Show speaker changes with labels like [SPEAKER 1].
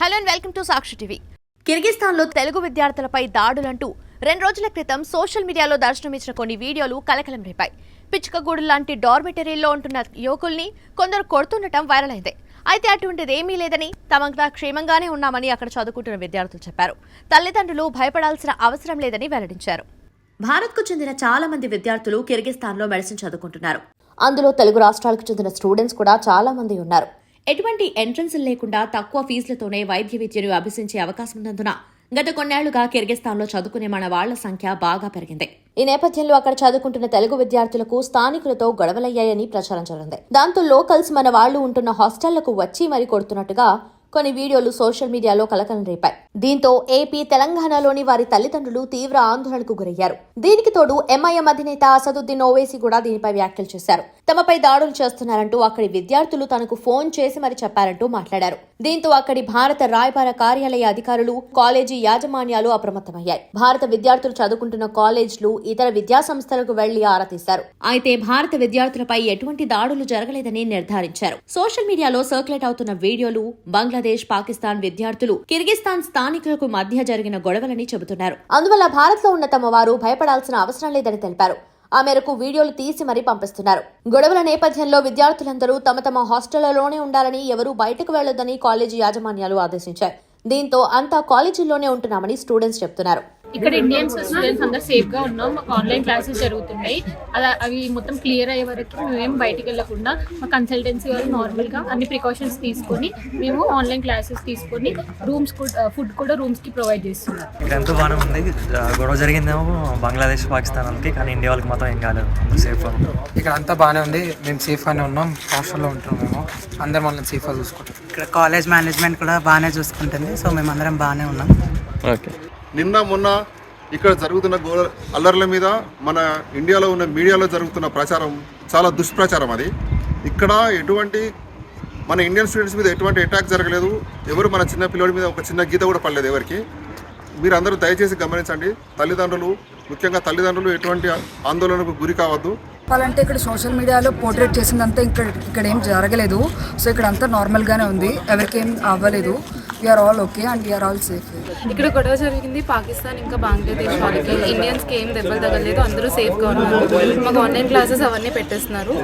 [SPEAKER 1] Hello and welcome to Sakshi TV. కిర్గిస్తాన్లో తెలుగు విద్యార్థులపై దాడులంటూ 2 రోజుల క్రితం సోషల్ మీడియాలో దర్శనమిచ్చిన కొన్ని వీడియోలు కలకలం రేపాయి. పిచ్చుకగూడు లాంటి డార్మిటరీల్లో ఉంటున్న యువకుల్ని కొందరు కొడుతుండటం వైరల్ అయింది. అయితే అటువంటిది ఏమీ లేదని, తమంతా క్షేమంగానే ఉన్నామని అక్కడ చదువుకుంటున్న విద్యార్థులు చెప్పారు. తల్లిదండ్రులు భయపడాల్సిన అవసరం లేదని వెల్లడించారు. భారత్కు చెందిన చాలా మంది విద్యార్థులు కిర్గిస్తాన్లో మెడిసిన్ చదువుకుంటున్నారు. అందులో తెలుగు రాష్ట్రాలకు చెందిన స్టూడెంట్స్ కూడా చాలా మంది ఉన్నారు. ఎటువంటి ఎంట్రన్స్ లేకుండా తక్కువ ఫీజులతోనే వైద్య విద్యను అభ్యసించే అవకాశం ఉన్నందున గత కొన్నేళ్లుగా కిర్గిస్తాన్లో చదువుకునే మన వాళ్ల సంఖ్య బాగా పెరిగింది. ఈ నేపథ్యంలో అక్కడ చదువుకుంటున్న తెలుగు విద్యార్థులకు స్థానికులతో గొడవలయ్యాయని ప్రచారం జరిగింది. దాంతో లోకల్స్ మన వాళ్లు ఉంటున్న హాస్టళ్లకు వచ్చి మరీ కొడుతున్నట్టుగా కొన్ని వీడియోలు సోషల్ మీడియాలో కలకలం రేపాయి. దీంతో ఏపీ, తెలంగాణలోని వారి తల్లిదండ్రులు తీవ్ర ఆందోళనకు గురయ్యారు. దీనికి తోడు ఎంఐఎం అధినేత అసదుద్దీన్ ఓవైసీ కూడా దీనిపై వ్యాఖ్యలు చేశారు. తమపై దాడులు చేస్తున్నారంటూ అక్కడి విద్యార్థులు తనకు ఫోన్ చేసి మరి చెప్పారంటూ మాట్లాడారు. దీంతో అక్కడి భారత రాయబార కార్యాలయ అధికారులు, కాలేజీ యాజమాన్యాలు అప్రమత్తమయ్యాయి. భారత విద్యార్థులు చదువుకుంటున్న కాలేజీలు, ఇతర విద్యా సంస్థలకు వెళ్లి ఆరా తీశారు. అయితే భారత విద్యార్థులపై ఎటువంటి దాడులు జరగలేదని నిర్ధారించారు. సోషల్ మీడియాలో సర్క్యులేట్ అవుతున్న వీడియోలు బంగ్లాదేశ్, పాకిస్తాన్ విద్యార్థులు కిర్గిస్తాన్ స్థానికులకు మధ్య జరిగిన గొడవలని చెబుతున్నారు. అందువల్ల భారత్ లో ఉన్న తమ వారు భయపడాల్సిన అవసరం లేదని తెలిపారు. ఆ మేరకు వీడియోలు తీసి మరీ పంపిస్తున్నారు. గొడవల నేపథ్యంలో విద్యార్థులందరూ తమ తమ హాస్టళ్లలోనే ఉండాలని, ఎవరూ బయటకు వెళ్లొద్దని కాలేజీ యాజమాన్యాలు ఆదేశించారు. దీంతో అంతా కాలేజీల్లోనే ఉంటున్నామని స్టూడెంట్స్ చెప్తున్నారు.
[SPEAKER 2] ఇక్కడ ఇండియన్స్ స్టూడెంట్స్ అందరు సేఫ్ గా ఉన్నాం. మాకు ఆన్లైన్ క్లాసెస్ జరుగుతున్నాయి. అవి మొత్తం క్లియర్ అయ్యే వరకు మేము బయటికి వెళ్ళకుండా మా కన్సల్టెన్సీ వాళ్ళు నార్మల్ గా అన్ని ప్రికాషన్స్ తీసుకొని మేము ఆన్లైన్ క్లాసెస్ తీసుకొని రూమ్స్ ఫుడ్ కూడా రూమ్స్ కి ప్రొవైడ్ చేస్తున్నాం.
[SPEAKER 3] ఇక్కడ ఎంతో బాగానే ఉంది. గొడవ జరిగిందేమో బంగ్లాదేశ్, పాకిస్తాన్ వాళ్ళకి, కానీ ఇండియా వాళ్ళకి మాత్రం ఏం కాలేదు. సేఫ్
[SPEAKER 4] ఇక్కడ అంతా బాగానే ఉంది. మేము సేఫ్ గానే ఉన్నాం. హాస్టల్లో ఉంటున్నాం. మేము అందరం మనల్ని సేఫ్ గా చూసుకుంటాం.
[SPEAKER 5] ఇక్కడ కాలేజ్ మేనేజ్మెంట్ కూడా బాగానే చూసుకుంటుంది. సో మేము అందరం బాగానే ఉన్నాం.
[SPEAKER 3] ఓకే.
[SPEAKER 6] నిన్న మొన్న ఇక్కడ జరుగుతున్న అల్లర్ల మీద మన ఇండియాలో ఉన్న మీడియాలో జరుగుతున్న ప్రచారం చాలా దుష్ప్రచారం. అది ఇక్కడ ఎటువంటి మన ఇండియన్ స్టూడెంట్స్ మీద ఎటువంటి అటాక్ జరగలేదు. ఎవరు మన చిన్న పిల్లడి మీద ఒక చిన్న గీత కూడా పడలేదు ఎవరికి. మీరు అందరూ దయచేసి గమనించండి. తల్లిదండ్రులు, ముఖ్యంగా తల్లిదండ్రులు ఎటువంటి ఆందోళనకు గురి కావద్దు.
[SPEAKER 7] చెప్పాలంటే ఇక్కడ సోషల్ మీడియాలో పోర్ట్రేట్ చేసిందంతా ఇక్కడ ఏం జరగలేదు. సో ఇక్కడ అంతా నార్మల్గానే ఉంది. ఎవరికేం అవ్వలేదు. We're all okay and we're all safe.
[SPEAKER 2] ఇక్కడ గొడవ జరిగింది పాకిస్తాన్ ఇంకా బంగ్లాదేశ్ వాళ్ళకి. ఇండియన్స్కి ఏం దెబ్బలు తగలేదు. అందరూ సేఫ్గా ఉన్నారు. మాకు ఆన్లైన్ క్లాసెస్ అవన్నీ పెట్టేస్తున్నారు.